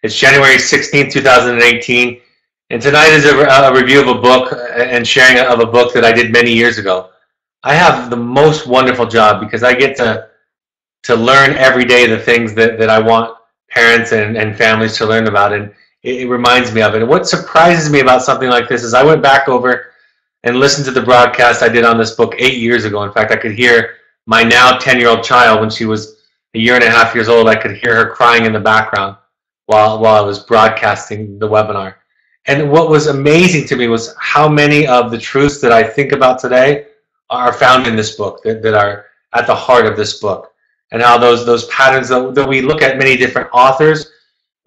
It's January 16th, 2018, and tonight is a review of a book and sharing of a book that I did many years ago. I have the most wonderful job because I get to learn every day the things that I want parents and families to learn about, and it reminds me of it. And what surprises me about something like this is I went back over and listened to the broadcast I did on this book 8 years ago. In fact, I could hear my now 10-year-old child, when she was a year and a half years old, I could hear her crying in the background while I was broadcasting the webinar. And what was amazing to me was how many of the truths that I think about today are found in this book, that are at the heart of this book, and how those patterns that we look at many different authors,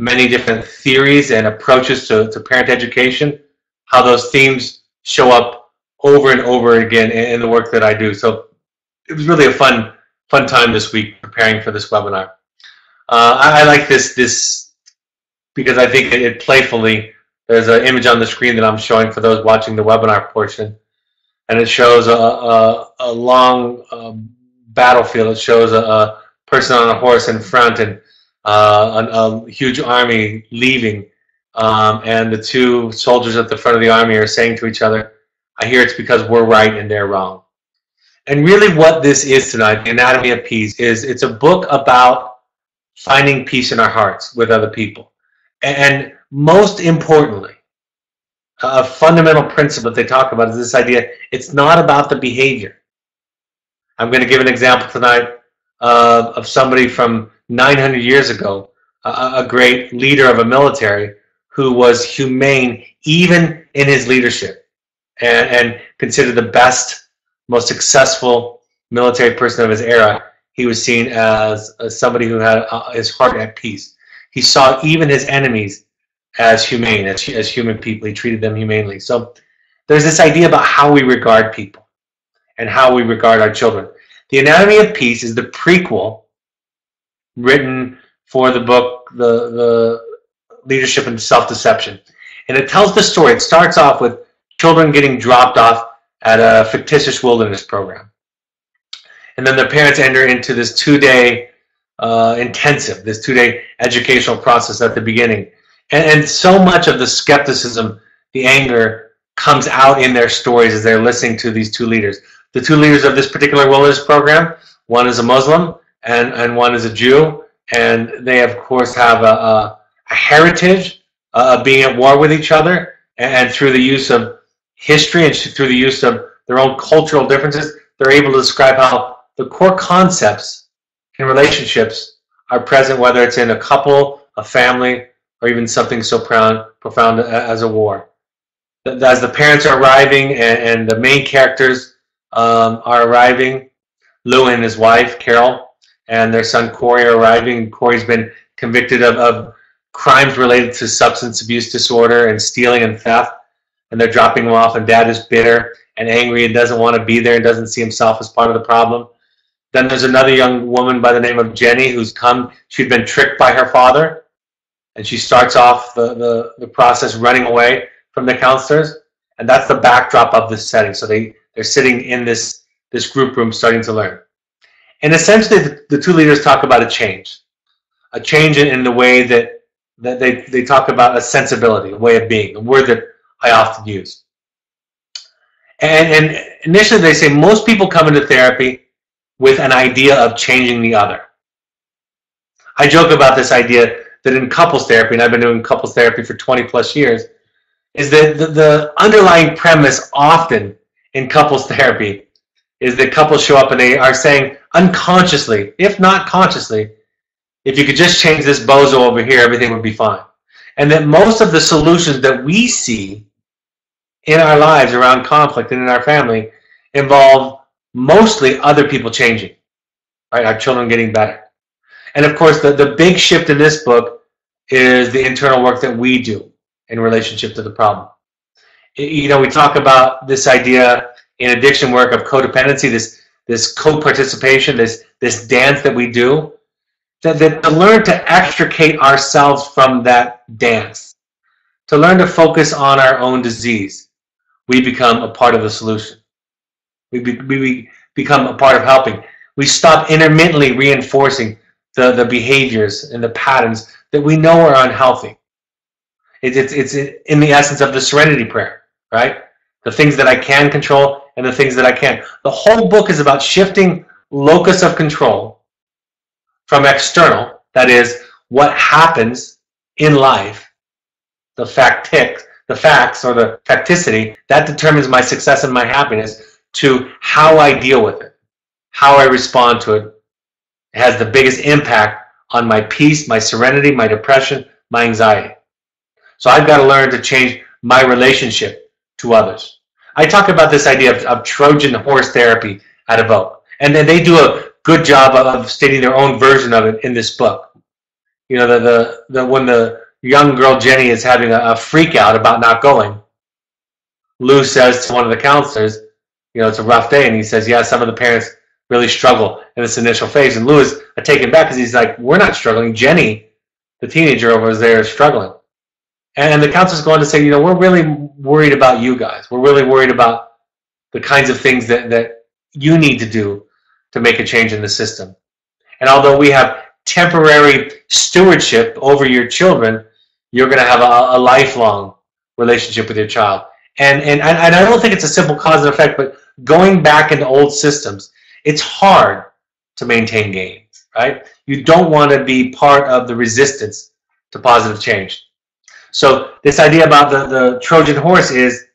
many different theories and approaches to parent education, how those themes show up over and over again in the work that I do. So it was really a fun time this week preparing for this webinar. I like this because I think it playfully, there's an image on the screen that I'm showing for those watching the webinar portion, and it shows a long battlefield. It shows a person on a horse in front and a huge army leaving, and the two soldiers at the front of the army are saying to each other, "I hear it's because we're right and they're wrong." And really what this is tonight, The Anatomy of Peace, is it's a book about finding peace in our hearts with other people. And most importantly, a fundamental principle that they talk about is this idea: it's not about the behavior. I'm going to give an example tonight of somebody from 900 years ago, a great leader of a military who was humane even in his leadership, and considered the best, most successful military person of his era. He was seen as somebody who had his heart at peace. He saw even his enemies as humane, as human people. He treated them humanely. So there's this idea about how we regard people and how we regard our children. The Anatomy of Peace is the prequel written for the book, the Leadership and Self-Deception. And it tells the story. It starts off with children getting dropped off at a fictitious wilderness program. And then the parents enter into this two-day intensive, this two-day educational process at the beginning. And so much of the skepticism, the anger, comes out in their stories as they're listening to these two leaders. The two leaders of this particular wilderness program, one is a Muslim and one is a Jew, and they of course have a heritage of being at war with each other, and through the use of history and through the use of their own cultural differences, they're able to describe how the core concepts in relationships are present, whether it's in a couple, a family, or even something so profound as a war. As the parents are arriving and the main characters are arriving, Lou and his wife, Carol, and their son, Corey, are arriving. Corey's been convicted of crimes related to substance abuse disorder and stealing and theft, and they're dropping him off, and Dad is bitter and angry and doesn't want to be there and doesn't see himself as part of the problem. Then there's another young woman by the name of Jenny who's come. She'd been tricked by her father, and she starts off the process running away from the counselors, and that's the backdrop of this setting. So they're sitting in this group room starting to learn. And essentially the two leaders talk about a change in the way that they talk about a sensibility, a way of being, a word that I often use. And initially they say most people come into therapy with an idea of changing the other. I joke about this idea that in couples therapy, and I've been doing couples therapy for 20 plus years, is that the underlying premise often in couples therapy is that couples show up and they are saying unconsciously, if not consciously, if you could just change this bozo over here, everything would be fine. And that most of the solutions that we see in our lives around conflict and in our family involve mostly other people changing, right? Our children getting better. And of course, the big shift in this book is the internal work that we do in relationship to the problem. You know, we talk about this idea in addiction work of codependency, this co-participation, this dance that we do, that to learn to extricate ourselves from that dance, to learn to focus on our own disease, we become a part of the solution. We become a part of helping. We stop intermittently reinforcing the behaviors and the patterns that we know are unhealthy. It's in the essence of the serenity prayer, right? The things that I can control and the things that I can't. The whole book is about shifting locus of control from external, that is, what happens in life, the facts or the facticity, that determines my success and my happiness, to how I deal with it, how I respond to it. It has the biggest impact on my peace, my serenity, my depression, my anxiety. So I've got to learn to change my relationship to others. I talk about this idea of Trojan horse therapy at Evoke. And then they do a good job of stating their own version of it in this book. You know, when the young girl Jenny is having a freak out about not going, Lou says to one of the counselors, you know, it's a rough day. And he says, yeah, some of the parents really struggle in this initial phase. And Lou is taken back because he's like, we're not struggling. Jenny, the teenager over there, is struggling. And the counselors go on to say, you know, we're really worried about you guys. We're really worried about the kinds of things that you need to do to make a change in the system. And although we have temporary stewardship over your children, you're going to have a lifelong relationship with your child. And I don't think it's a simple cause and effect, but going back into old systems, it's hard to maintain gains, right? You don't want to be part of the resistance to positive change. So this idea about the Trojan horse is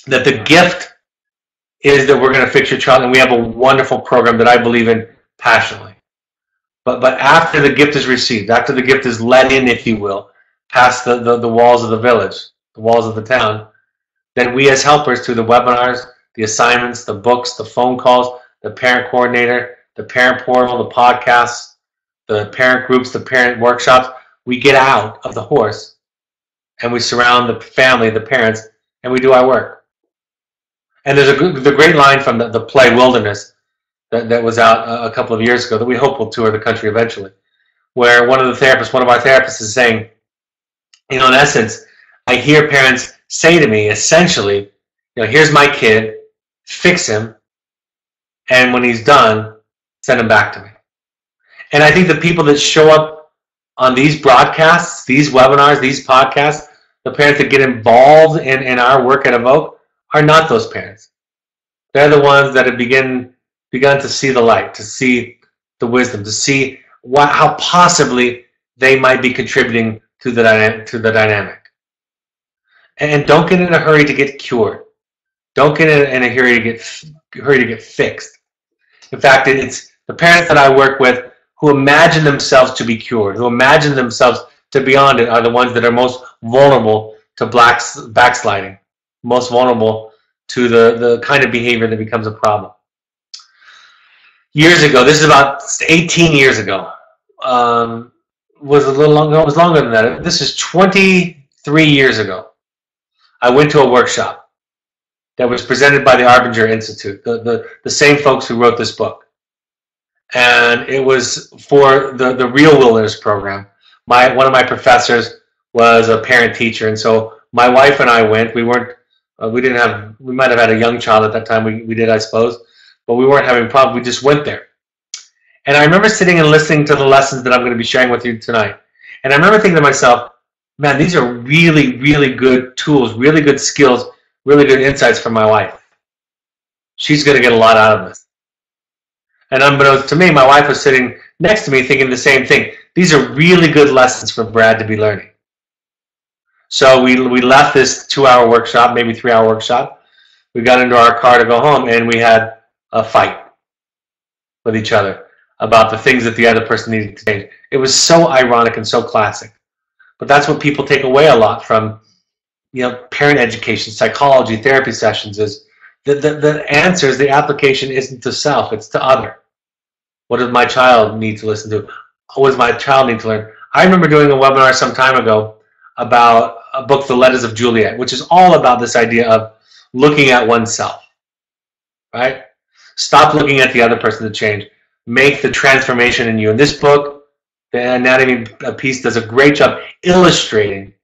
that the gift is that we're going to fix your child, and we have a wonderful program that I believe in passionately. But after the gift is received, after the gift is let in, if you will, past the walls of the village, the walls of the town, then we as helpers, through the webinars, the assignments, the books, the phone calls, the parent coordinator, the parent portal, the podcasts, the parent groups, the parent workshops, we get out of the horse and we surround the family, the parents, and we do our work. And there's the great line from the play Wilderness that was out a couple of years ago that we hope will tour the country eventually, where one of our therapists is saying, you know, in essence, I hear parents say to me, essentially, you know, here's my kid, fix him, and when he's done, send him back to me. And I think the people that show up on these broadcasts, these webinars, these podcasts, the parents that get involved in our work at Evoke are not those parents. They're the ones that have begun to see the light, to see the wisdom, to see how possibly they might be contributing to the dynamic. And don't get in a hurry to get cured. Don't get in a hurry to get fixed. In fact, it's the parents that I work with who imagine themselves to be cured, who imagine themselves to be beyond it, are the ones that are most vulnerable to backsliding, most vulnerable to the kind of behavior that becomes a problem. Years ago, this is about 18 years ago, was a little longer, it was longer than that. This is 23 years ago. I went to a workshop that was presented by the Arbinger Institute, the same folks who wrote this book. And it was for the Real Wilderness program. One of my professors was a parent teacher, and so my wife and I went. We might have had a young child at that time. We did, I suppose, but we weren't having problems. We just went there. And I remember sitting and listening to the lessons that I'm going to be sharing with you tonight. And I remember thinking to myself, man, these are really, really good tools, really good skills, really good insights from my wife. She's going to get a lot out of this. And unbeknownst to me, my wife was sitting next to me thinking the same thing. These are really good lessons for Brad to be learning. So we left this 2-hour workshop, maybe 3-hour workshop. We got into our car to go home, and we had a fight with each other about the things that the other person needed to change. It was so ironic and so classic. But that's what people take away a lot from, you know, parent education, psychology, therapy sessions, is the answers, the application isn't to self, it's to other. What does my child need to listen to? What does my child need to learn? I remember doing a webinar some time ago about a book, The Letters of Juliet, which is all about this idea of looking at oneself, right? Stop looking at the other person to change. Make the transformation in you. In this book, the anatomy piece does a great job illustrating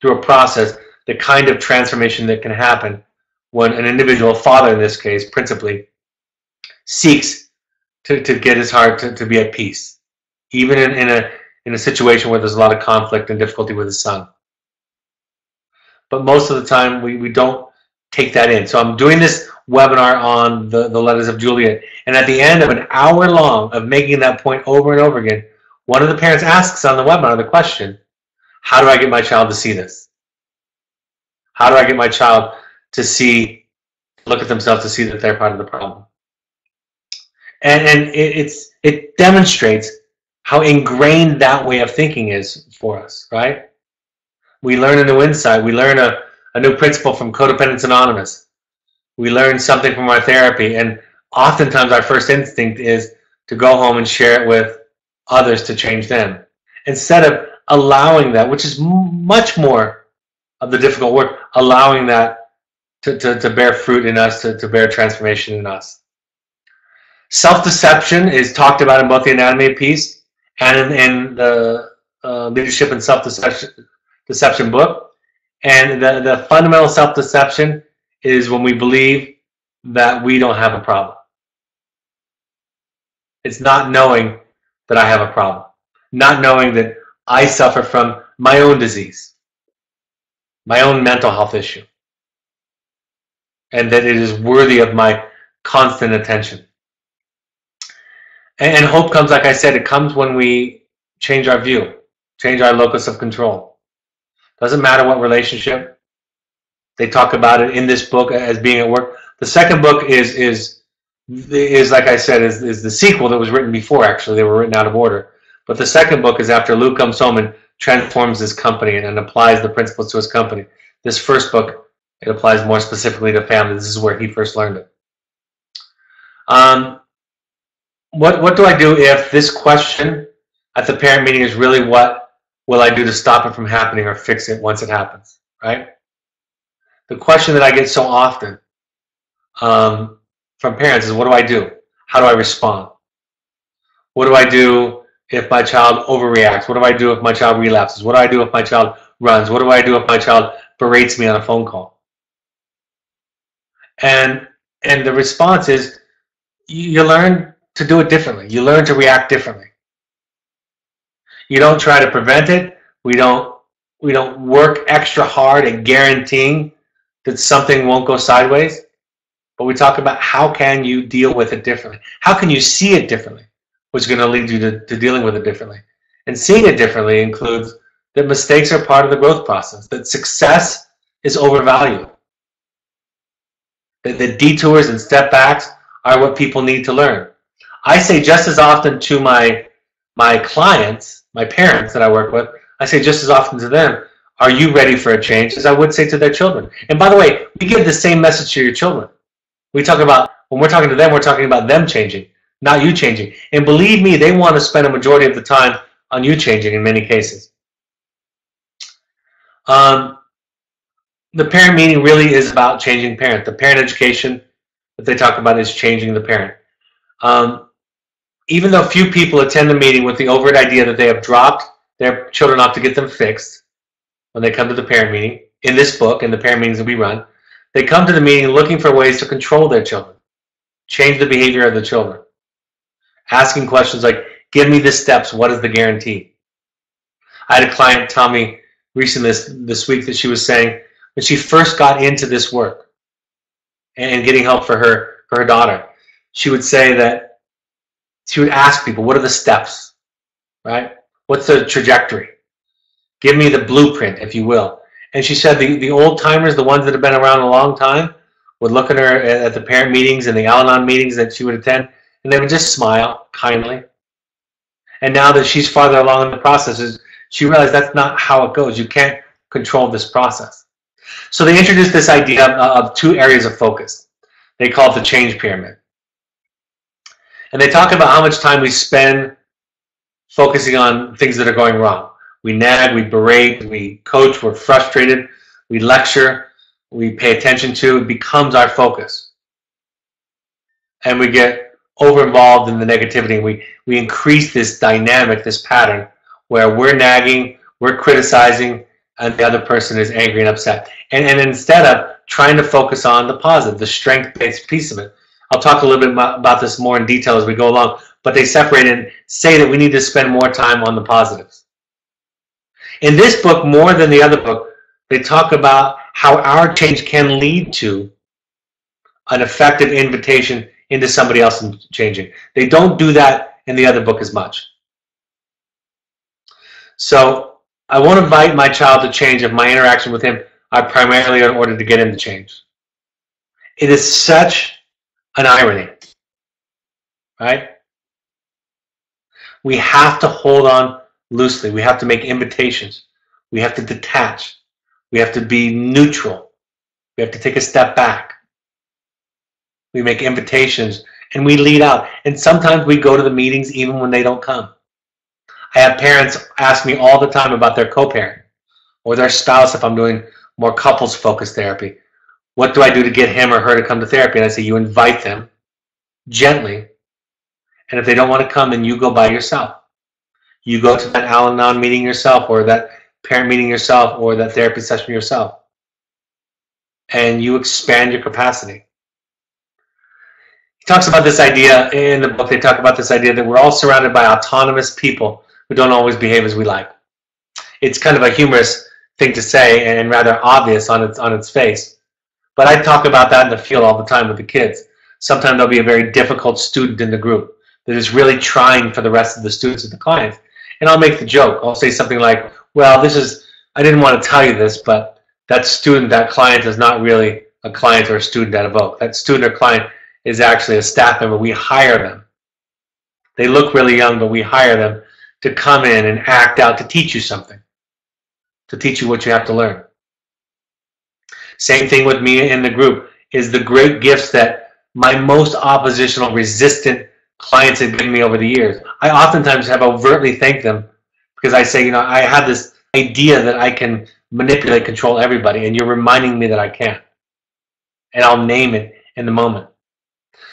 through a process the kind of transformation that can happen when an individual, father in this case, principally, seeks to get his heart to be at peace, even in in a situation where there's a lot of conflict and difficulty with his son. But most of the time, we don't take that in. So I'm doing this webinar on the letters of Juliet. And at the end of an hour long of making that point over and over again, one of the parents asks on the webinar the question, how do I get my child to see this? How do I get my child to look at themselves to see that they're part of the problem? And it demonstrates how ingrained that way of thinking is for us, right? We learn a new insight. We learn a new principle from Codependence Anonymous. We learn something from our therapy, and oftentimes our first instinct is to go home and share it with others to change them, instead of allowing that, which is much more of the difficult work, allowing that to bear fruit in us, to bear transformation in us. Self-deception is talked about in both the Anatomy of Peace and in the Leadership and Self-Deception book. And the fundamental self-deception is when we believe that we don't have a problem. It's not knowing that I have a problem, not knowing that I suffer from my own disease, my own mental health issue, and that it is worthy of my constant attention. And hope comes, like I said, it comes when we change our view, change our locus of control. Doesn't matter what relationship. They talk about it in this book as being at work. The second book is like I said, is the sequel that was written before. Actually, they were written out of order. But the second book is after Lou comes home and transforms his company and applies the principles to his company. This first book, it applies more specifically to family. This is where he first learned it. What do I do if this question at the parent meeting is really what will I do to stop it from happening or fix it once it happens, right? The question that I get so often from parents is, what do I do? How do I respond? What do I do if my child overreacts? What do I do if my child relapses? What do I do if my child runs? What do I do if my child berates me on a phone call? And the response is, you learn to do it differently. You learn to react differently. You don't try to prevent it. We don't work extra hard at guaranteeing that something won't go sideways. But we talk about how can you deal with it differently. How can you see it differently, which is going to lead you to dealing with it differently. And seeing it differently includes that mistakes are part of the growth process, that success is overvalued, that the detours and step backs are what people need to learn. I say just as often to my clients, my parents that I work with, I say just as often to them, are you ready for a change, as I would say to their children. And by the way, we give the same message to your children. We talk about, when we're talking to them, we're talking about them changing, not you changing. And believe me, they want to spend a majority of the time on you changing in many cases. The parent meeting really is about changing parent. The parent education that they talk about is changing the parent. Even though few people attend the meeting with the overt idea that they have dropped their children off to get them fixed when they come to the parent meeting, in this book and the parent meetings that we run, they come to the meeting looking for ways to control their children, change the behavior of the children, asking questions like, give me the steps, what is the guarantee? I had a client tell me recently this week that she was saying when she first got into this work and getting help for her daughter, she would say that she would ask people, what are the steps, right? What's the trajectory? Give me the blueprint, if you will. And she said the old timers, the ones that have been around a long time, would look at her at the parent meetings and the Al-Anon meetings that she would attend, and they would just smile kindly. And now that she's farther along in the process, she realized that's not how it goes. You can't control this process. So they introduced this idea of two areas of focus. They call it the change pyramid. And they talk about how much time we spend focusing on things that are going wrong. We nag, we berate, we coach, we're frustrated, we lecture, we pay attention to. It becomes our focus. And we get over-involved in the negativity. We increase this dynamic, this pattern, where we're nagging, we're criticizing, and the other person is angry and upset. And instead of trying to focus on the positive, the strength-based piece of it. I'll talk a little bit about this more in detail as we go along. but they separate and say that we need to spend more time on the positives. In this book, more than the other book, they talk about how our change can lead to an effective invitation into somebody else changing. They don't do that in the other book as much. So I won't invite my child to change if my interaction with him are primarily in order to get him to change. It is such an irony, right? We have to hold on loosely. We have to make invitations. We have to detach. We have to be neutral. We have to take a step back. We make invitations and we lead out. And sometimes we go to the meetings even when they don't come. I have parents ask me all the time about their co-parent or their spouse if I'm doing more couples-focused therapy. What do I do to get him or her to come to therapy? And I say, you invite them gently. And if they don't want to come, then you go by yourself. You go to that Al-Anon meeting yourself, or that parent meeting yourself, or that therapy session yourself. And you expand your capacity. He talks about this idea in the book. They talk about this idea that we're all surrounded by autonomous people who don't always behave as we like. It's kind of a humorous thing to say and rather obvious on its face. But I talk about that in the field all the time with the kids. Sometimes there'll be a very difficult student in the group that is really trying for the rest of the students and the clients. And I'll make the joke. I'll say something like, well, I didn't want to tell you this, but that student, that client is not really a client or a student at Evoke. That student or client is actually a staff member. We hire them. They look really young, but we hire them to come in and act out to teach you something, to teach you what you have to learn. Same thing with me in the group is the great gifts that my most oppositional, resistant clients have given me over the years. I oftentimes have overtly thanked them because I say, I have this idea that I can manipulate, control everybody, and you're reminding me that I can't. And I'll name it in the moment.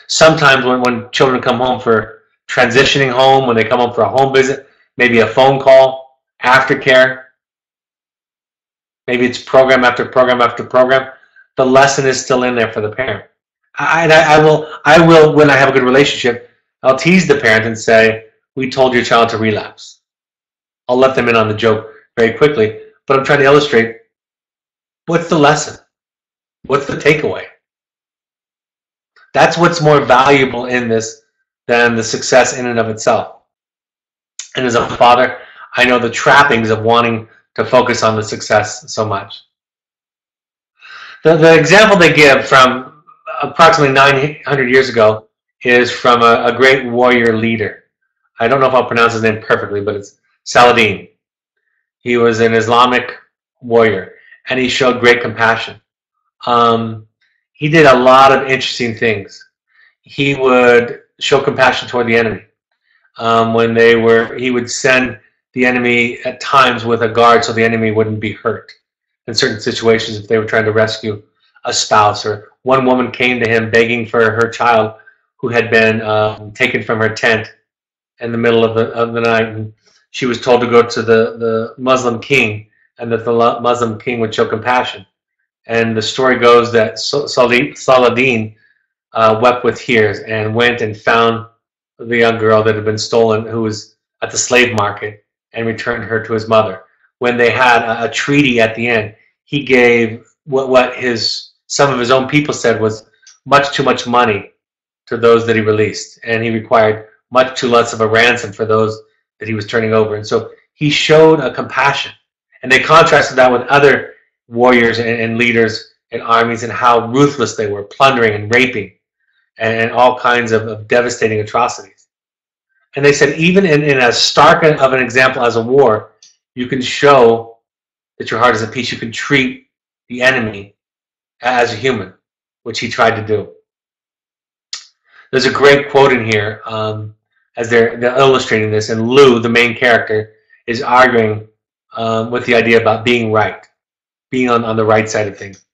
Sometimes when children come home for transitioning home, when they come home for a home visit, maybe a phone call, aftercare, maybe it's program after program after program, the lesson is still in there for the parent. I will, when I have a good relationship, I'll tease the parent and say, we told your child to relapse. I'll let them in on the joke very quickly, but I'm trying to illustrate, what's the lesson? What's the takeaway? That's what's more valuable in this than the success in and of itself. And as a father, I know the trappings of wanting to focus on the success so much. The example they give from approximately 900 years ago is from a great warrior leader. I don't know if I'll pronounce his name perfectly, but it's Saladin. He was an Islamic warrior, and he showed great compassion. He did a lot of interesting things. He would show compassion toward the enemy. He would send the enemy at times with a guard so the enemy wouldn't be hurt in certain situations if they were trying to rescue a spouse. Or one woman came to him begging for her child who had been taken from her tent in the middle of the night. And she was told to go to the Muslim king, and that the Muslim king would show compassion. And the story goes that Saladin wept with tears and went and found the young girl that had been stolen, who was at the slave market, and returned her to his mother. When they had a treaty at the end, he gave what some of his own people said was much too much money to those that he released, and he required much too less of a ransom for those that he was turning over. And so he showed a compassion, and they contrasted that with other warriors and leaders in armies and how ruthless they were, plundering and raping and all kinds of devastating atrocities. And they said even in as stark of an example as a war, you can show that your heart is at peace. You can treat the enemy as a human, which he tried to do. There's a great quote in here as they're illustrating this, and Lou, the main character, is arguing with the idea about being right, being on the right side of things.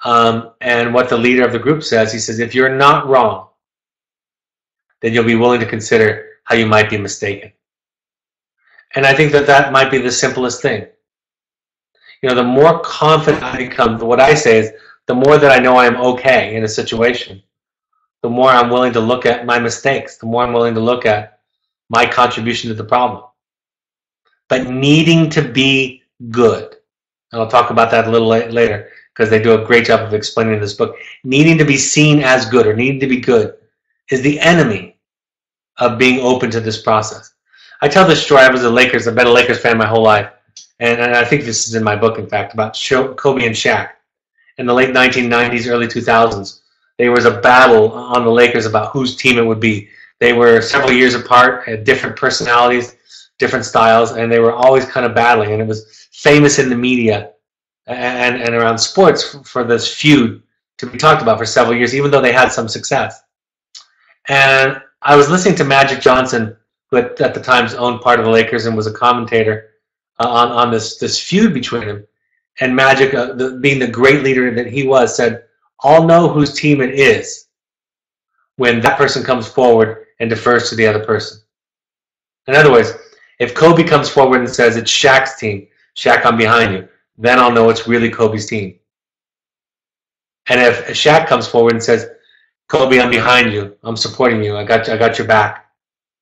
And what the leader of the group says, he says, if you're not wrong, then you'll be willing to consider how you might be mistaken. And I think that might be the simplest thing. The more confident I become, what I say is, the more that I know I am okay in a situation, the more I'm willing to look at my mistakes, the more I'm willing to look at my contribution to the problem. But needing to be good, and I'll talk about that a little later because they do a great job of explaining in this book. Needing to be seen as good or needing to be good is the enemy of being open to this process. I tell this story. I've been a Lakers fan my whole life, and I think this is in my book, in fact, about Kobe and Shaq. In the late 1990s, early 2000s, there was a battle on the Lakers about whose team it would be. They were several years apart, had different personalities, different styles, and they were always kind of battling. And it was famous in the media and around sports for this feud to be talked about for several years, even though they had some success. And I was listening to Magic Johnson, who at the time owned part of the Lakers and was a commentator on this feud between them. And Magic, being the great leader that he was, said, "I'll know whose team it is when that person comes forward and defers to the other person." In other words, if Kobe comes forward and says, "It's Shaq's team, Shaq, I'm behind you," then I'll know it's really Kobe's team. And if Shaq comes forward and says, "Kobe, I'm behind you, I'm supporting you, I got your back,"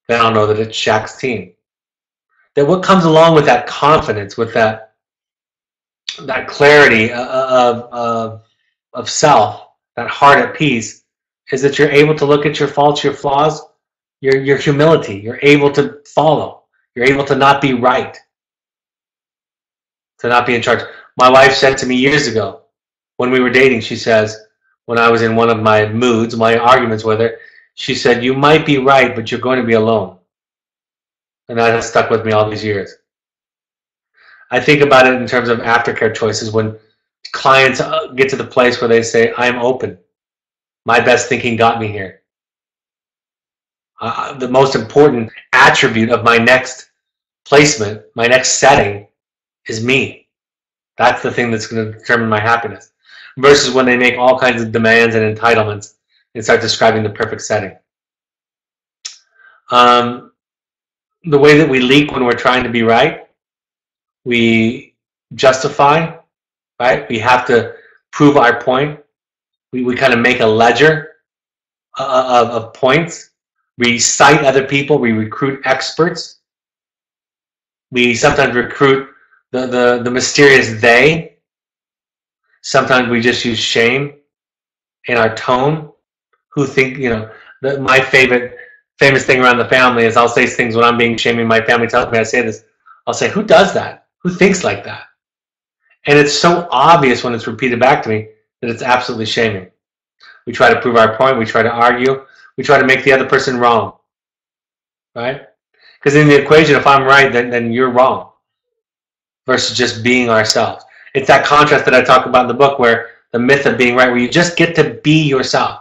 then I'll know that it's Shaq's team. That what comes along with that confidence, with that clarity of self, that heart at peace, is that you're able to look at your faults, your flaws, your humility. You're able to follow. You're able to not be right, to not be in charge. My wife said to me years ago, when we were dating, she says, when I was in one of my moods, my arguments with her, she said, "You might be right, but you're going to be alone." And that has stuck with me all these years. I think about it in terms of aftercare choices. When clients get to the place where they say, "I'm open. My best thinking got me here. The most important attribute of my next placement, my next setting, is me. That's the thing that's going to determine my happiness." Versus when they make all kinds of demands and entitlements and start describing the perfect setting. The way that we leak when we're trying to be right, we justify, right? We have to prove our point. We kind of make a ledger of points. We cite other people. We recruit experts. We sometimes recruit the mysterious they. Sometimes we just use shame in our tone. Who think, my famous thing around the family is I'll say things when I'm being shaming. My family tells me I say this. I'll say, "Who does that? Who thinks like that?" And it's so obvious when it's repeated back to me that it's absolutely shaming. We try to prove our point. We try to argue. We try to make the other person wrong, right? Because in the equation, if I'm right, then you're wrong, versus just being ourselves. It's that contrast that I talk about in the book, where the myth of being right, where you just get to be yourself.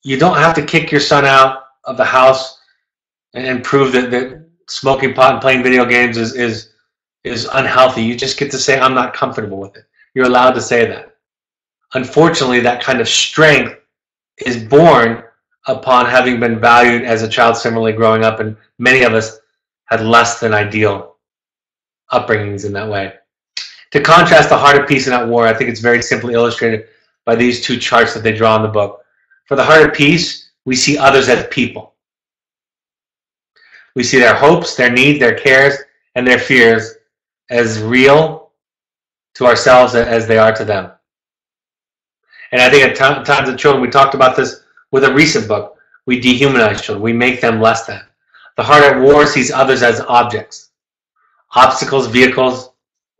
You don't have to kick your son out of the house and prove that smoking pot and playing video games is unhealthy. You just get to say, "I'm not comfortable with it." You're allowed to say that. Unfortunately, that kind of strength is born upon having been valued as a child similarly growing up, and many of us had less than ideal upbringings in that way. To contrast the heart of peace and at war, I think it's very simply illustrated by these two charts that they draw in the book. For the heart of peace, we see others as people. We see their hopes, their needs, their cares, and their fears as real to ourselves as they are to them. And I think at times with children, we talked about this with a recent book, we dehumanize children. We make them less than. The heart at war sees others as objects, obstacles, vehicles,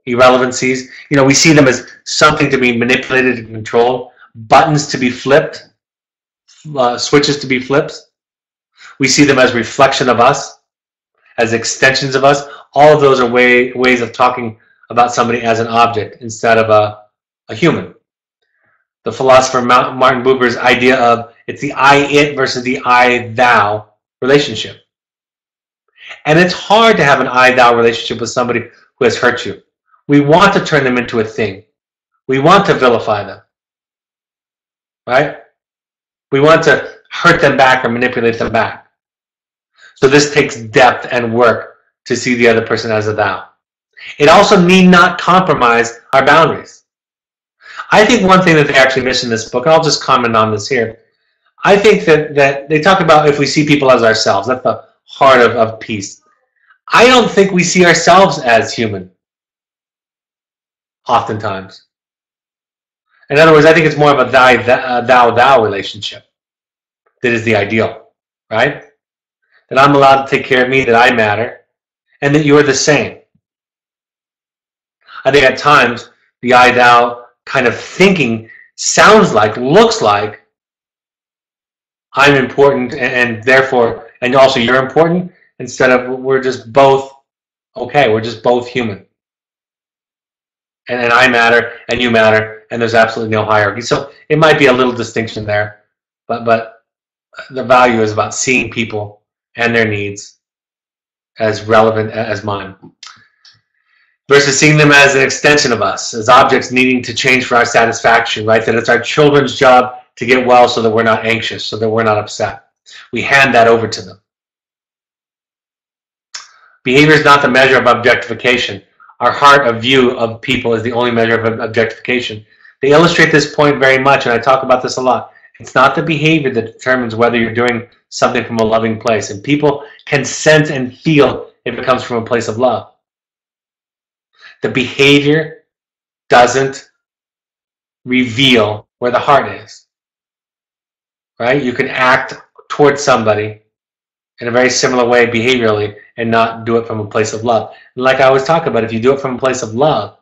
irrelevancies. We see them as something to be manipulated and controlled, buttons to be flipped, switches to be flipped. We see them as reflection of us, as extensions of us. All of those are ways of talking about somebody as an object instead of a human. The philosopher Martin Buber's idea of it's the I-it versus the I-thou relationship. And it's hard to have an I-thou relationship with somebody who has hurt you. We want to turn them into a thing. We want to vilify them, right? We want to hurt them back or manipulate them back. So this takes depth and work to see the other person as a thou. It also need not compromise our boundaries. I think one thing that they actually miss in this book, and I'll just comment on this here, I think that they talk about if we see people as ourselves. That's the heart of peace. I don't think we see ourselves as human, oftentimes. In other words, I think it's more of a thou relationship that is the ideal, right? That I'm allowed to take care of me, that I matter, and that you're the same. I think at times the I-thou kind of thinking sounds like, looks like, I'm important and therefore, and also you're important, instead of we're just both okay, we're just both human. And I matter and you matter, and there's absolutely no hierarchy. So it might be a little distinction there, but the value is about seeing people and their needs as relevant as mine, versus seeing them as an extension of us, as objects needing to change for our satisfaction, right? That it's our children's job to get well so that we're not anxious, so that we're not upset. We hand that over to them. Behavior is not the measure of objectification. Our heart of view of people is the only measure of objectification. They illustrate this point very much, and I talk about this a lot. It's not the behavior that determines whether you're doing something from a loving place. And people can sense and feel if it comes from a place of love. The behavior doesn't reveal where the heart is. Right? You can act towards somebody in a very similar way behaviorally and not do it from a place of love. And like I always talk about, if you do it from a place of love,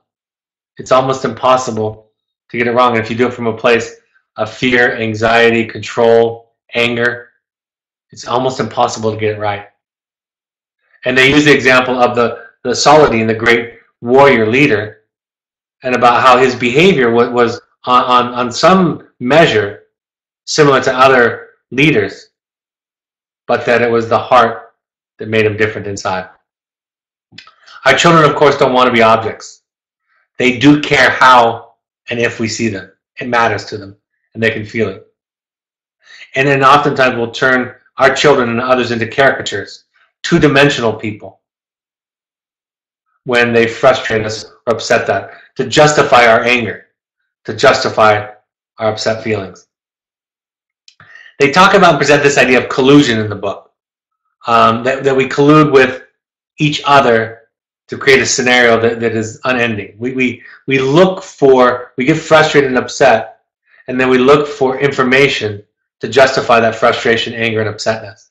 it's almost impossible to get it wrong. And if you do it from a place of fear, anxiety, control, anger, it's almost impossible to get it right. And they use the example of the Saladin, the great warrior leader, and about how his behavior was on some measure similar to other leaders, but that it was the heart that made him different inside. Our children, of course, don't want to be objects. They do care how and if we see them. It matters to them, and they can feel it. And then oftentimes we'll turn our children and others into caricatures, two-dimensional people, when they frustrate us or upset that, to justify our anger, to justify our upset feelings. They talk about and present this idea of collusion in the book, that we collude with each other to create a scenario that is unending. We get frustrated and upset, and then we look for information to justify that frustration, anger, and upsetness.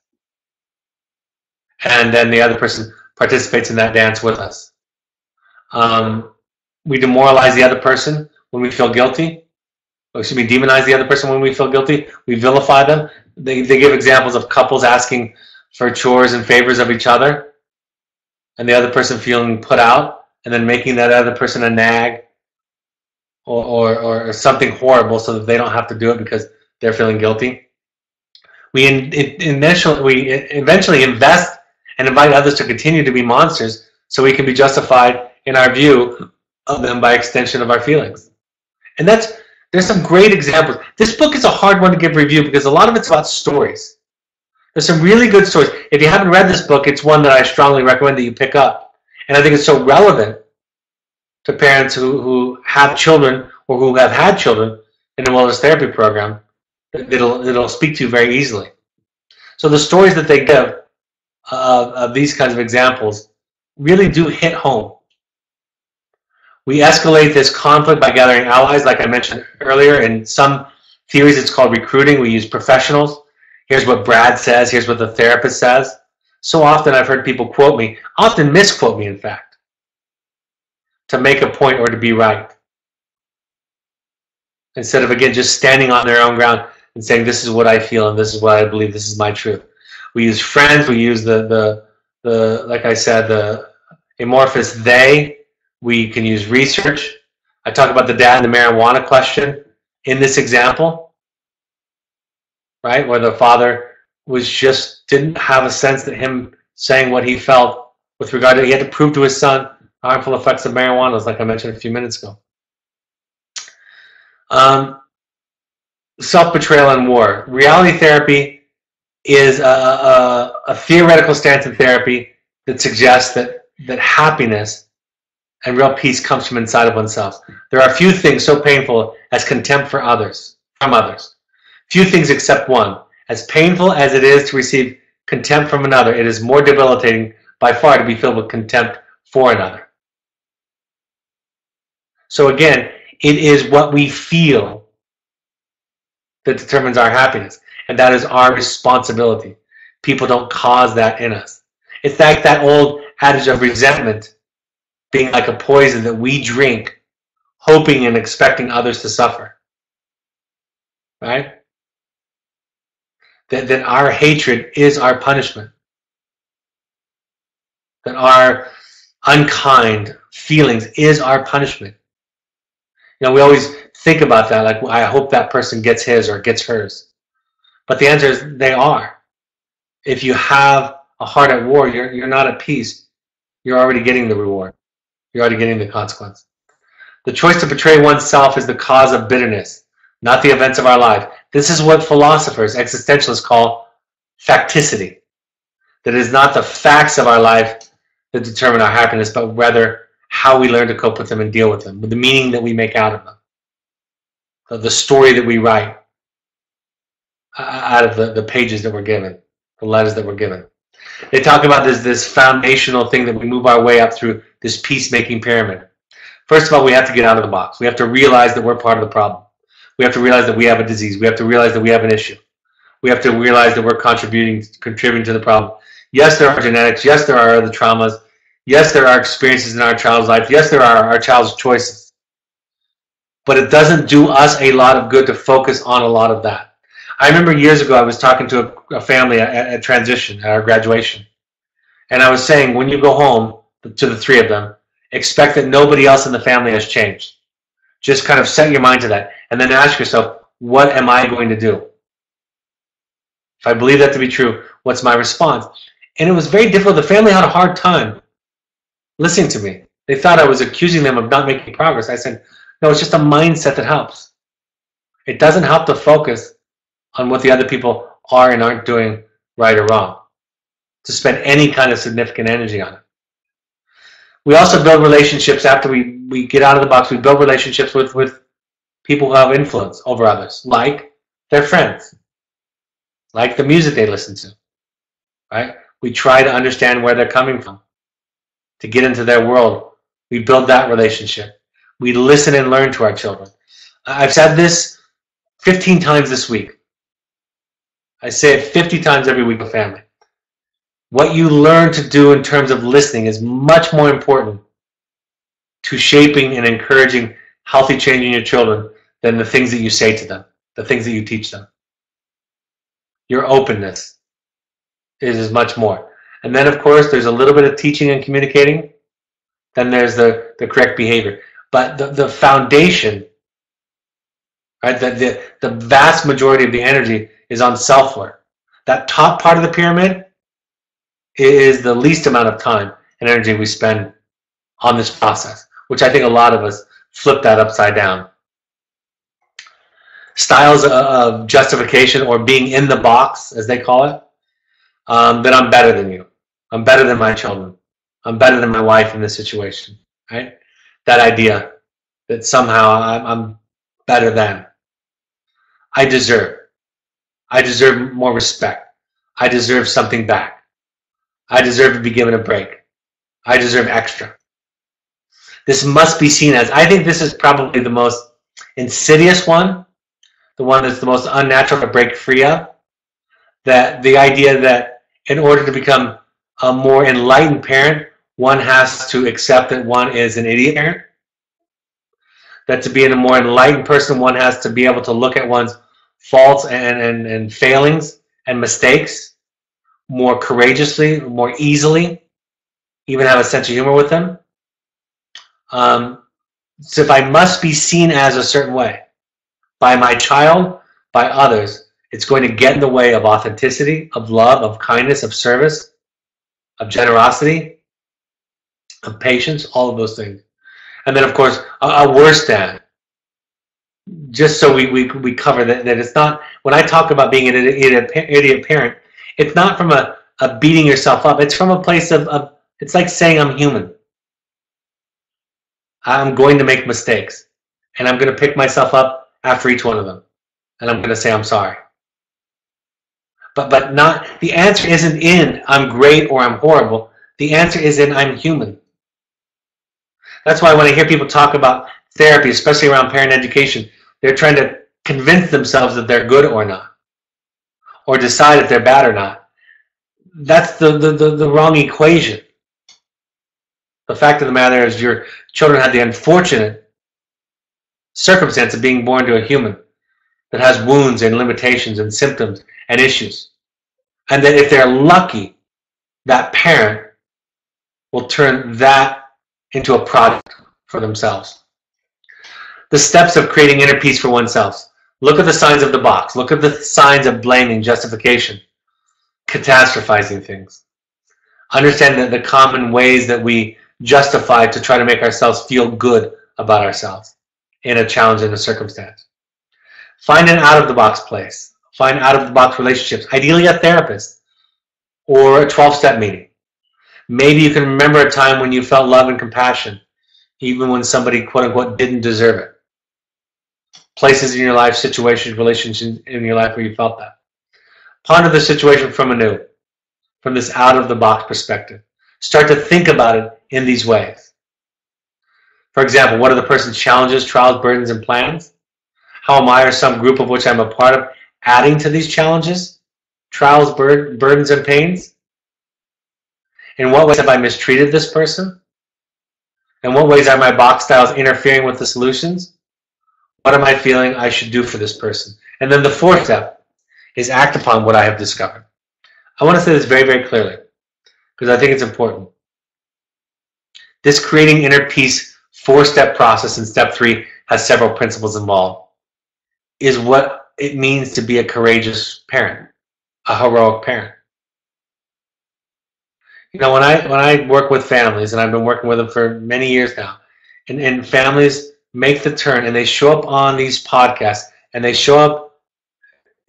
And then the other person participates in that dance with us. We demoralize the other person when we feel guilty. Demonize the other person when we feel guilty. We vilify them. They give examples of couples asking for chores and favors of each other, and the other person feeling put out, and then making that other person a nag or something horrible so that they don't have to do it because they're feeling guilty. We eventually invest and invite others to continue to be monsters so we can be justified in our view of them by extension of our feelings. And there's some great examples. This book is a hard one to give review because a lot of it's about stories. There's some really good stories. If you haven't read this book, it's one that I strongly recommend that you pick up. And I think it's so relevant to parents who have children or who have had children in a wellness therapy program that it'll speak to you very easily. So the stories that they give of these kinds of examples really do hit home. We escalate this conflict by gathering allies, like I mentioned earlier. In some theories, it's called recruiting. We use professionals. Here's what Brad says. Here's what the therapist says. So often I've heard people quote me, often misquote me, in fact, to make a point or to be right. Instead of, again, just standing on their own ground and saying, this is what I feel and this is what I believe, this is my truth. We use friends. We use like I said, the amorphous they. We can use research. I talk about the dad and the marijuana question in this example, right? Where the father didn't have a sense that him saying what he felt with regard to, he had to prove to his son harmful effects of marijuana, like I mentioned a few minutes ago. Self-betrayal and war. Reality therapy is a theoretical stance in therapy that suggests that happiness and real peace comes from inside of oneself. There are few things so painful as contempt from others. Few things except one. As painful as it is to receive contempt from another, it is more debilitating by far to be filled with contempt for another. So again, it is what we feel that determines our happiness, and that is our responsibility. People don't cause that in us. It's like that old adage of resentment being like a poison that we drink, hoping and expecting others to suffer. Right? That our hatred is our punishment. That our unkind feelings is our punishment. You know, we always think about that, like, I hope that person gets his or gets hers. But the answer is they are. If you have a heart at war, you're not at peace. You're already getting the reward. You're already getting the consequence. The choice to betray oneself is the cause of bitterness, not the events of our life. This is what philosophers, existentialists call facticity. That it is not the facts of our life that determine our happiness, but rather how we learn to cope with them and deal with them, with the meaning that we make out of them, the story that we write out of the pages that we're given, the letters that we're given. They talk about this foundational thing that we move our way up through, this peacemaking pyramid. First of all, we have to get out of the box. We have to realize that we're part of the problem. We have to realize that we have a disease. We have to realize that we have an issue. We have to realize that we're contributing to the problem. Yes, there are genetics. Yes, there are other traumas. Yes, there are experiences in our child's life. Yes, there are our child's choices. But it doesn't do us a lot of good to focus on a lot of that. I remember years ago I was talking to a family at transition, at our graduation. And I was saying, when you go home, to the three of them, expect that nobody else in the family has changed. Just kind of set your mind to that. And then ask yourself, what am I going to do? If I believe that to be true, what's my response? And it was very difficult. The family had a hard time listening to me. They thought I was accusing them of not making progress. I said, no, it's just a mindset that helps. It doesn't help to focus on what the other people are and aren't doing right or wrong, to spend any kind of significant energy on it. We also build relationships after we get out of the box. We build relationships with people who have influence over others, like their friends, like the music they listen to, right? We try to understand where they're coming from, to get into their world. We build that relationship. We listen and learn to our children. I've said this 15 times this week. I say it 50 times every week with family. What you learn to do in terms of listening is much more important to shaping and encouraging healthy change in your children than the things that you say to them, the things that you teach them. Your openness is much more. And then, of course, there's a little bit of teaching and communicating. Then there's the correct behavior. But the foundation, right, the vast majority of the energy is on self-work. That top part of the pyramid is the least amount of time and energy we spend on this process, which I think a lot of us flip that upside down. Styles of justification, or being in the box, as they call it, that I'm better than you. I'm better than my children. I'm better than my wife in this situation, right? That idea that somehow I'm better than. I deserve more respect. I deserve something back. I deserve to be given a break. I deserve extra. This must be seen as, I think this is probably the most insidious one, the one that's the most unnatural to break free of, that the idea that in order to become a more enlightened parent, one has to accept that one is an idiot parent. That to be a more enlightened person, one has to be able to look at one's faults and failings and mistakes more courageously, more easily, even have a sense of humor with them. So if I must be seen as a certain way by my child, by others, it's going to get in the way of authenticity, of love, of kindness, of service, of generosity, of patience, all of those things. And then, of course, a worse than. Just so we cover that it's not, when I talk about being an idiot parent, it's not from a beating yourself up. It's from a place of it's like saying I'm human. I'm going to make mistakes. And I'm going to pick myself up after each one of them. And I'm going to say I'm sorry. But not, the answer isn't in I'm great or I'm horrible. The answer is in I'm human. That's why when I hear people talk about therapy, especially around parent education, they're trying to convince themselves that they're good or not, or decide if they're bad or not. That's the wrong equation. The fact of the matter is your children had the unfortunate circumstance of being born to a human that has wounds and limitations and symptoms and issues. And that if they're lucky, that parent will turn that into a product for themselves. The steps of creating inner peace for oneself. Look at the signs of the box. Look at the signs of blaming, justification, catastrophizing things. Understand that the common ways that we justify to try to make ourselves feel good about ourselves in a challenge, in a circumstance. Find an out-of-the-box place. Find out-of-the-box relationships, ideally a therapist or a 12-step meeting. Maybe you can remember a time when you felt love and compassion, even when somebody, quote-unquote, didn't deserve it. Places in your life, situations, relationships in your life where you felt that. Ponder the situation from anew, from this out-of-the-box perspective. Start to think about it in these ways. For example, what are the person's challenges, trials, burdens, and plans? How am I or some group of which I'm a part of adding to these challenges, trials, burdens, and pains? In what ways have I mistreated this person? In what ways are my box styles interfering with the solutions? What am I feeling I should do for this person? And then the fourth step is act upon what I have discovered. I want to say this very, very clearly because I think it's important. This creating inner peace four-step process in step 3 has several principles involved. Is what it means to be a courageous parent, a heroic parent. You know, when I work with families, and I've been working with them for many years now, and families make the turn and they show up on these podcasts and they show up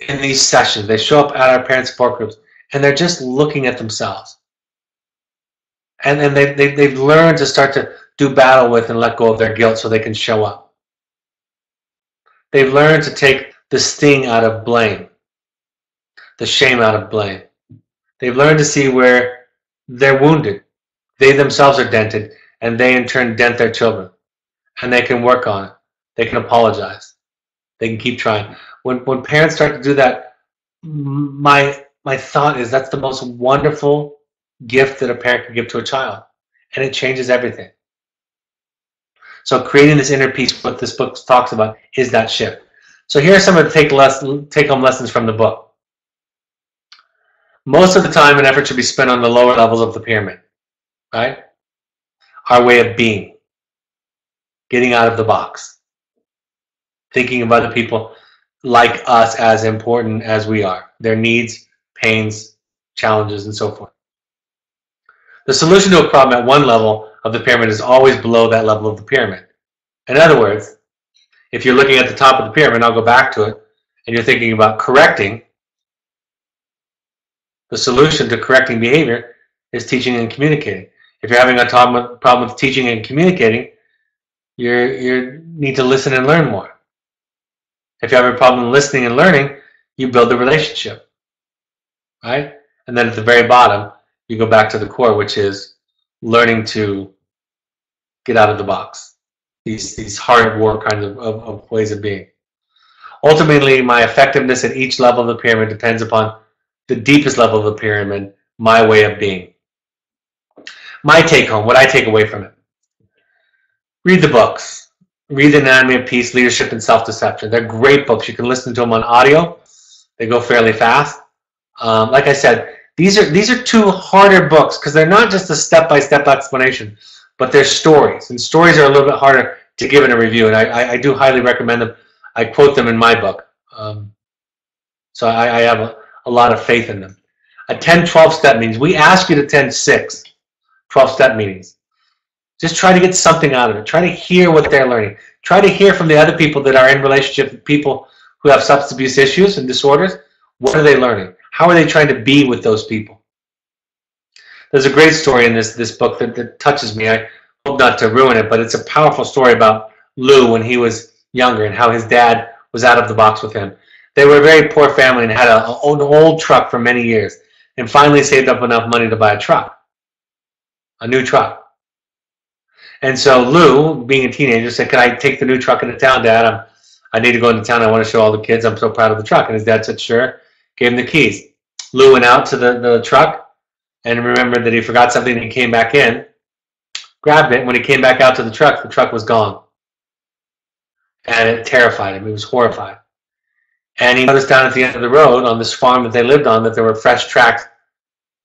in these sessions, they show up at our parent support groups, and they're just looking at themselves. And they've learned to start to do battle with and let go of their guilt so they can show up. They've learned to take the sting out of blame, the shame out of blame. They've learned to see where they're wounded. They themselves are dented, and they in turn dent their children. And they can work on it. They can apologize. They can keep trying. When parents start to do that, my thought is that's the most wonderful gift that a parent can give to a child. And it changes everything. So creating this inner peace, what this book talks about, is that shift. So here are some of the take-home lessons from the book. Most of the time and effort should be spent on the lower levels of the pyramid, right? Our way of being, getting out of the box, thinking of other people like us as important as we are, their needs, pains, challenges, and so forth. The solution to a problem at one level of the pyramid is always below that level of the pyramid. In other words, if you're looking at the top of the pyramid, I'll go back to it, and you're thinking about correcting, the solution to correcting behavior is teaching and communicating. If you're having a problem with teaching and communicating, you need to listen and learn more. If you have a problem listening and learning, you build the relationship, right? And then at the very bottom, you go back to the core, which is learning to get out of the box. These hard work kinds of ways of being. Ultimately, my effectiveness at each level of the pyramid depends upon the deepest level of the pyramid, my way of being. My take home, what I take away from it. Read the books. Read The Anatomy of Peace, Leadership, and Self-Deception. They're great books. You can listen to them on audio. They go fairly fast. Like I said, these are two harder books because they're not just a step-by-step explanation, but they're stories. And stories are a little bit harder to give in a review, and I do highly recommend them. I quote them in my book. So I have a lot of faith in them. Attend 12-step meetings. We ask you to attend 6 12-step meetings. Just try to get something out of it. Try to hear what they're learning. Try to hear from the other people that are in relationship with people who have substance abuse issues and disorders. What are they learning? How are they trying to be with those people? There's a great story in this book that touches me. I hope not to ruin it, but it's a powerful story about Lou when he was younger and how his dad was out of the box with him. They were a very poor family and had an old truck for many years, and finally saved up enough money to buy a truck, a new truck. And so Lou, being a teenager, said, "Can I take the new truck into town, Dad? I need to go into town. I want to show all the kids. I'm so proud of the truck." And his dad said, "Sure." Gave him the keys. Lou went out to the truck and remembered that he forgot something, and he came back in, grabbed it. When he came back out to the truck was gone. And it terrified him. He was horrified. And he noticed down at the end of the road on this farm that they lived on that there were fresh tracks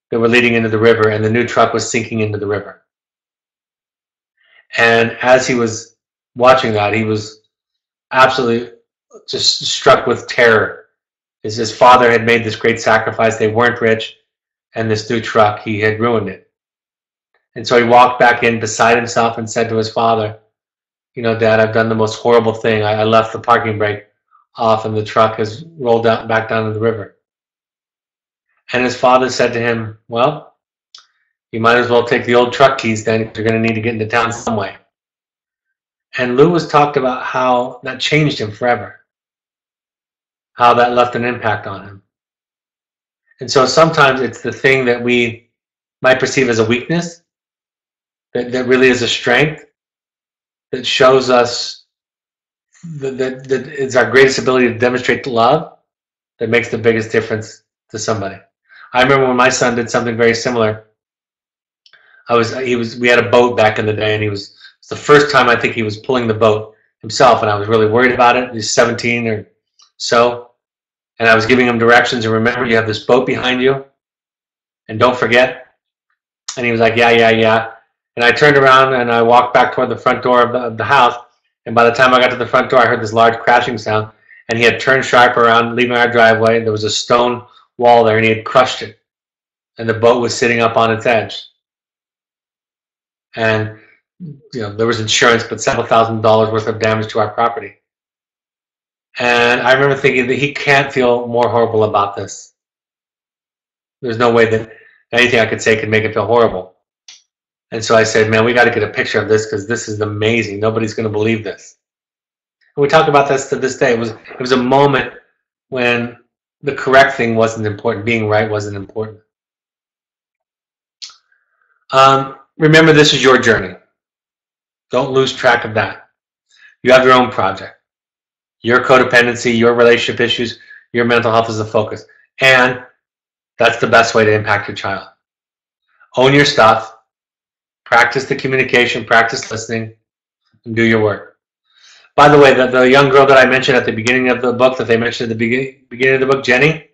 that were leading into the river, and the new truck was sinking into the river. And as he was watching that, he was absolutely just struck with terror. His father had made this great sacrifice. They weren't rich, and this new truck, he had ruined it. And so he walked back in beside himself and said to his father, "You know, Dad, I've done the most horrible thing. I left the parking brake off, and the truck has rolled back down to the river." And his father said to him, "Well, you might as well take the old truck keys then, if you're going to need to get into town some way." And Lou was talked about how that changed him forever, how that left an impact on him. And so sometimes it's the thing that we might perceive as a weakness that really is a strength, that shows us that it's our greatest ability to demonstrate love, that makes the biggest difference to somebody. I remember when my son did something very similar. We had a boat back in the day, and it's the first time I think he was pulling the boat himself, and I was really worried about it. He was 17 or so, and I was giving him directions, and remember, you have this boat behind you, and don't forget. And he was like, yeah. And I turned around and I walked back toward the front door of the house, and by the time I got to the front door, I heard this large crashing sound, and he had turned sharp around, leaving our driveway. There was a stone wall there, and he had crushed it, and the boat was sitting up on its edge. And there was insurance, but several $1,000s worth of damage to our property. And I remember thinking that he can't feel more horrible about this. There's no way that anything I could say could make it feel horrible. And so I said, "Man, we got to get a picture of this, because this is amazing. Nobody's going to believe this." And we talk about this to this day. It was a moment when the correct thing wasn't important. Being right wasn't important. Remember, this is your journey. Don't lose track of that. You have your own project. Your codependency, your relationship issues, your mental health is the focus. And that's the best way to impact your child. Own your stuff. Practice the communication. Practice listening. And do your work. By the way, the young girl that I mentioned at the beginning of the book, that they mentioned at the beginning of the book, Jenny,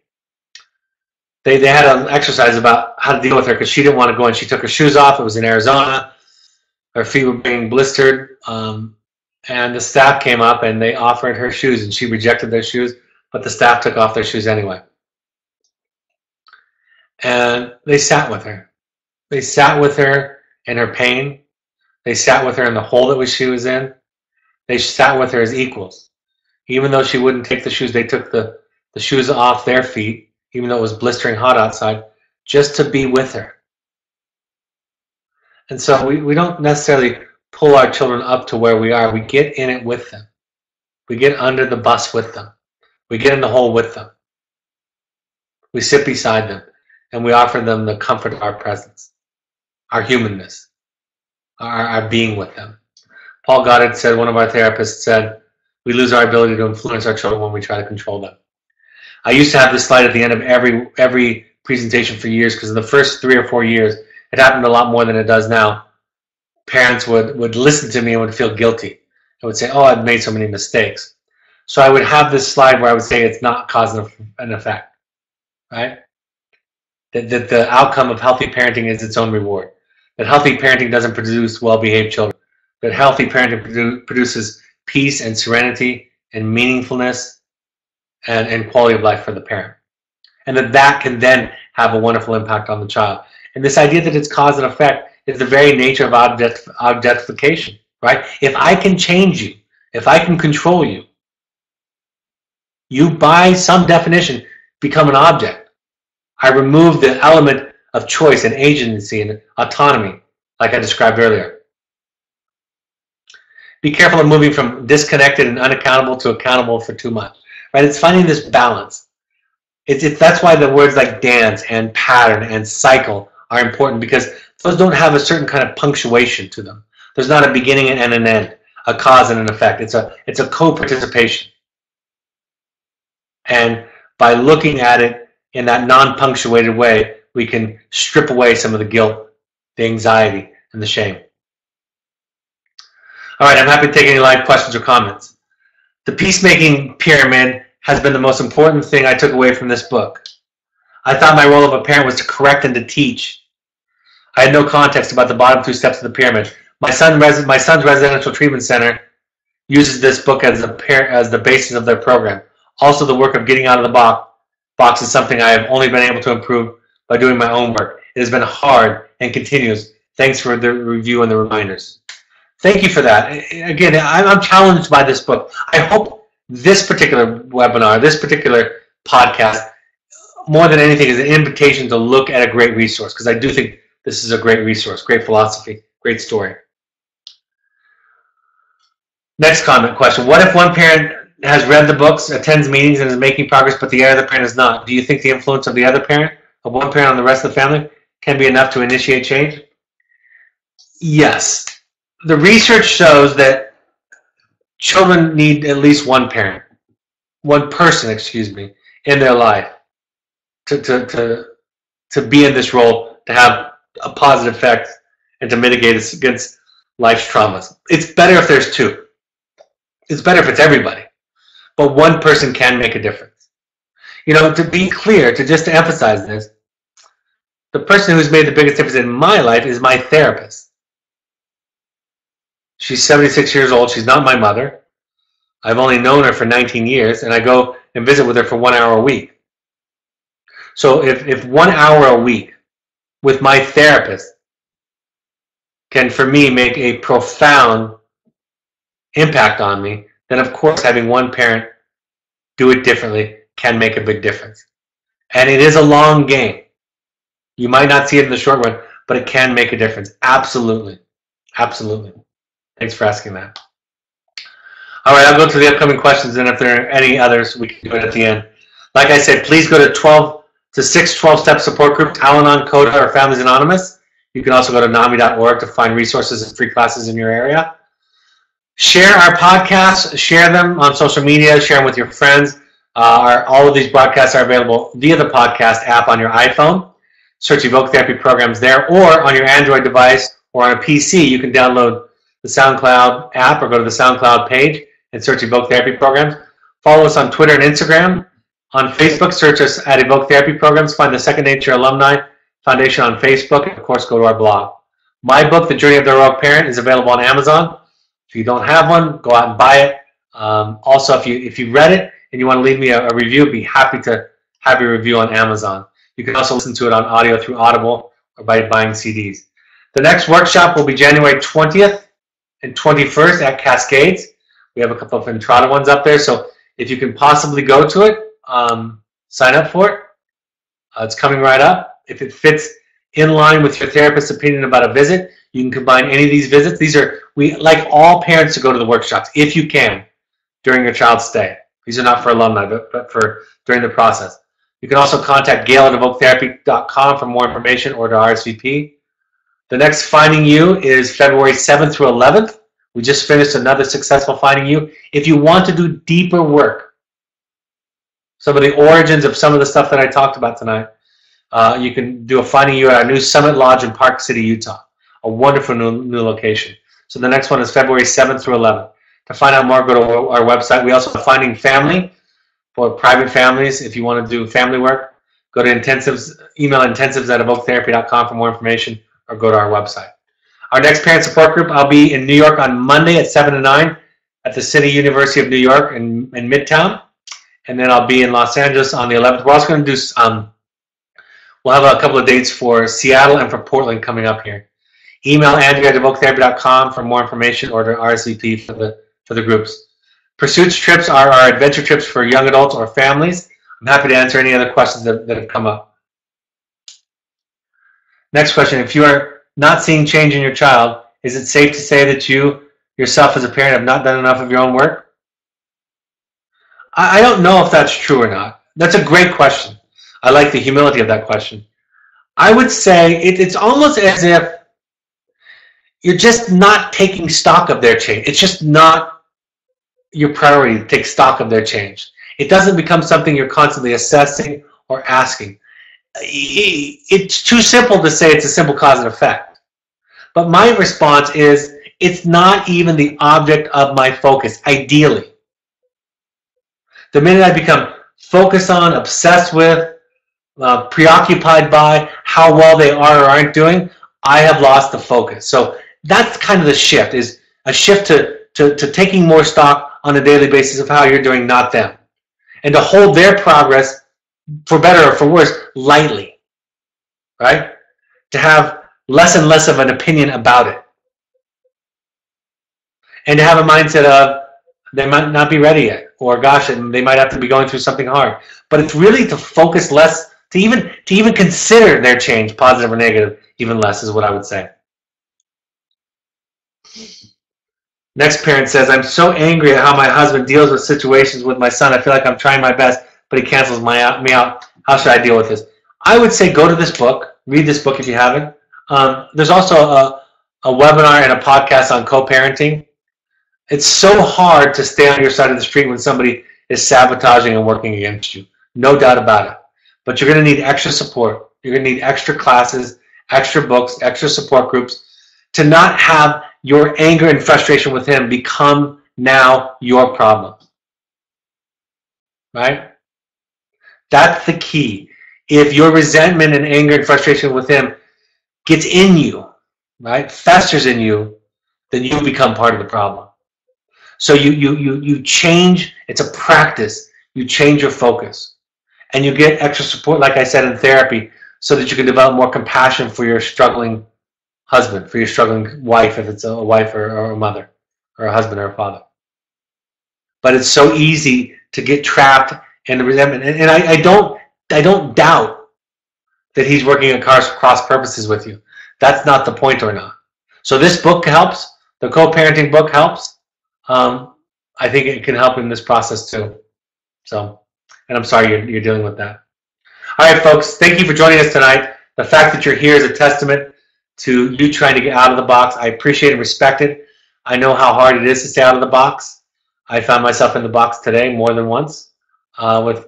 they had an exercise about how to deal with her, because she didn't want to go in. She took her shoes off. It was in Arizona. Her feet were being blistered. And the staff came up and they offered her shoes, and she rejected their shoes, but the staff took off their shoes anyway. And they sat with her. They sat with her in her pain. They sat with her in the hole that she was in. They sat with her as equals. Even though she wouldn't take the shoes, they took the shoes off their feet, even though it was blistering hot outside, just to be with her. And so we don't necessarily pull our children up to where we are. We get in it with them. We get under the bus with them. We get in the hole with them. We sit beside them, and we offer them the comfort of our presence, our humanness, our being with them. Paul Goddard said, one of our therapists said, we lose our ability to influence our children when we try to control them. I used to have this slide at the end of every presentation for years, because in the first 3 or 4 years, it happened a lot more than it does now. Parents would listen to me and would feel guilty. I would say, "Oh, I've made so many mistakes." So I would have this slide where I would say it's not cause and effect, right? That the outcome of healthy parenting is its own reward. That healthy parenting doesn't produce well-behaved children. That healthy parenting produces peace and serenity and meaningfulness and quality of life for the parent. And that can then have a wonderful impact on the child. And this idea that it's cause and effect is the very nature of objectification, right? If I can change you, if I can control you, you by some definition become an object. I remove the element of choice and agency and autonomy, like I described earlier. Be careful of moving from disconnected and unaccountable to accountable for too much. right? It's finding this balance. That's why the words like dance and pattern and cycle are important, because those don't have a certain kind of punctuation to them. There's not a beginning and an end, a cause and an effect. It's a co-participation. And by looking at it in that non-punctuated way, we can strip away some of the guilt, the anxiety, and the shame. All right, I'm happy to take any live questions or comments. The peacemaking pyramid has been the most important thing I took away from this book. I thought my role of a parent was to correct and to teach. I had no context about the bottom 2 steps of the pyramid. My son's residential treatment center uses this book as the basis of their program. Also, the work of getting out of the box is something I have only been able to improve by doing my own work. It has been hard and continues. Thanks for the review and the reminders. Thank you for that. Again, I'm challenged by this book. I hope this particular webinar, this particular podcast, more than anything, is an invitation to look at a great resource, because I do think this is a great resource, great philosophy, great story. Next question. What if one parent has read the books, attends meetings, and is making progress, but the other parent is not? Do you think the influence of the other parent, of one parent on the rest of the family, can be enough to initiate change? Yes. The research shows that children need at least one person, in their life to be in this role, to have a positive effect, and to mitigate against life's traumas. It's better if there's 2. It's better if it's everybody. But one person can make a difference. You know, to be clear, to emphasize this, the person who's made the biggest difference in my life is my therapist. She's 76 years old. She's not my mother. I've only known her for 19 years, and I go and visit with her for 1 hour a week. So if 1 hour a week with my therapist can, for me, make a profound impact on me, then of course having one parent do it differently can make a big difference. And it is a long game. You might not see it in the short run, but it can make a difference. Absolutely. Absolutely. Thanks for asking that. All right, I'll go to the upcoming questions, and if there are any others, we can do it at the end. Like I said, please go to 6 12-step support groups, Al-Anon, CODA, or Families Anonymous. You can also go to NAMI.org to find resources and free classes in your area. Share our podcasts, share them on social media, share them with your friends. All of these broadcasts are available via the podcast app on your iPhone. Search Evoke Therapy Programs there, or on your Android device or on a PC, you can download the SoundCloud app or go to the SoundCloud page and search Evoke Therapy Programs. Follow us on Twitter and Instagram. On Facebook, search us at Evoke Therapy Programs. Find the Second Nature Alumni Foundation on Facebook, and of course, go to our blog. My book, The Journey of the Heroic Parent, is available on Amazon. If you don't have one, go out and buy it. Also, if you read it and you want to leave me a review, I'd be happy to have your review on Amazon. You can also listen to it on audio through Audible or by buying CDs. The next workshop will be January 20th and 21st at Cascades. We have a couple of Entrada ones up there, so if you can possibly go to it, sign up for it. It's coming right up. If it fits in line with your therapist's opinion about a visit, you can combine any of these visits. We like all parents to go to the workshops, if you can, during your child's stay. These are not for alumni, but for during the process. You can also contact Gail at evoketherapy.com for more information, or to RSVP. The next Finding You is February 7th through 11th. We just finished another successful Finding You. If you want to do deeper work, some of the origins of some of the stuff that I talked about tonight, you can do a Finding You at our new Summit Lodge in Park City, Utah. A wonderful new location. So the next one is February 7th through 11th. To find out more, go to our website. We also have Finding Family for private families. If you want to do family work, go to intensives, email intensives at evoketherapy.com for more information, or go to our website. Our next parent support group, I'll be in New York on Monday at 7 to 9 at the City University of New York in Midtown. And then I'll be in Los Angeles on the 11th. We're also going to do, we'll have a couple of dates for Seattle and for Portland coming up here. Email Andrea at evoketherapy.com for more information, or to RSVP for the groups. Pursuits trips are our adventure trips for young adults or families. I'm happy to answer any other questions that have come up. Next question. If you are not seeing change in your child, is it safe to say that you yourself as a parent have not done enough of your own work? I don't know if that's true or not. That's a great question. I like the humility of that question. I would say it's almost as if you're just not taking stock of their change. It's just not your priority to take stock of their change. It doesn't become something you're constantly assessing or asking. It's too simple to say it's a simple cause and effect. But my response is it's not even the object of my focus, ideally. The minute I become focused on, obsessed with, preoccupied by how well they are or aren't doing, I have lost the focus. So that's kind of the shift, is a shift to taking more stock on a daily basis of how you're doing, not them. And to hold their progress, for better or for worse, lightly, right? To have less and less of an opinion about it. And to have a mindset of, they might not be ready yet, or gosh, they might have to be going through something hard. But it's really to focus less, to even consider their change, positive or negative, even less is what I would say. Next parent says, I'm so angry at how my husband deals with situations with my son. I feel like I'm trying my best, but he cancels me out. How should I deal with this? I would say go to this book. Read this book if you haven't. There's also a webinar and a podcast on co-parenting. It's so hard to stay on your side of the street when somebody is sabotaging and working against you. No doubt about it. But you're going to need extra support. You're going to need extra classes, extra books, extra support groups to not have your anger and frustration with him become now your problem. Right? That's the key. If your resentment and anger and frustration with him gets in you, right, festers in you, then you become part of the problem. So you change, it's a practice. You change your focus. And you get extra support, like I said, in therapy, so that you can develop more compassion for your struggling husband, for your struggling wife, if it's a wife or a mother, or a husband or a father. But it's so easy to get trapped in the resentment. And I don't doubt that he's working across cross purposes with you. That's not the point or not. So this book helps. The co-parenting book helps. I think it can help in this process too. So, and I'm sorry you're dealing with that. All right, folks, thank you for joining us tonight. The fact that you're here is a testament to you trying to get out of the box. I appreciate and respect it. I know how hard it is to stay out of the box. I found myself in the box today more than once with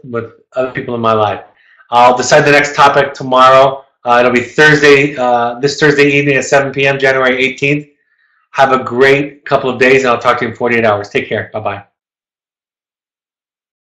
other people in my life. I'll decide the next topic tomorrow. It'll be Thursday, this Thursday evening at 7 p.m., January 18th. Have a great couple of days, and I'll talk to you in 48 hours. Take care. Bye-bye.